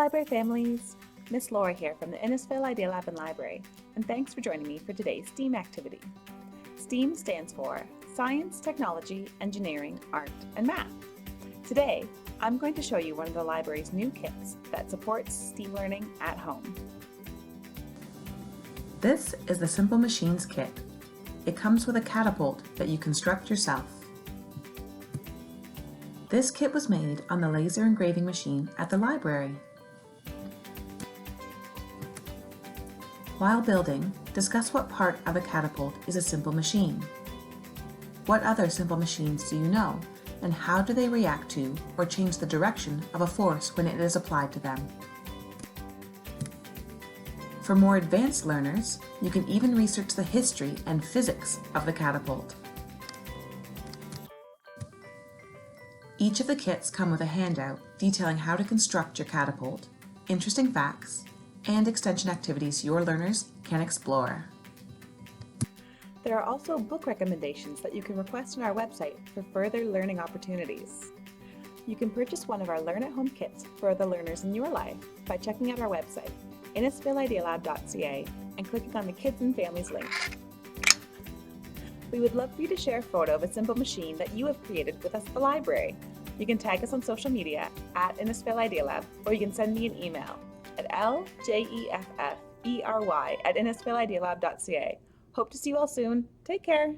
library families, Miss Laura here from the Innisfail Idea Lab and Library, and thanks for joining me for today's STEAM activity. STEAM stands for Science, Technology, Engineering, Art, and Math. Today, I'm going to show you one of the library's new kits that supports STEAM learning at home. This is the Simple Machines kit. It comes with a catapult that you construct yourself. This kit was made on the laser engraving machine at the library. While building, discuss what part of a catapult is a simple machine. What other simple machines do you know, and how do they react to or change the direction of a force when it is applied to them? For more advanced learners, you can even research the history and physics of the catapult. Each of the kits come with a handout detailing how to construct your catapult, interesting facts, and extension activities your learners can explore. There are also book recommendations that you can request on our website for further learning opportunities. You can purchase one of our Learn at Home kits for the learners in your life by checking out our website, innisfailidealab.ca, and clicking on the Kids and Families link. We would love for you to share a photo of a simple machine that you have created with us at the library. You can tag us on social media at Innisfail Idea Lab, or you can send me an email at ljefffery@innisfailidealab.ca. Hope to see you all soon. Take care.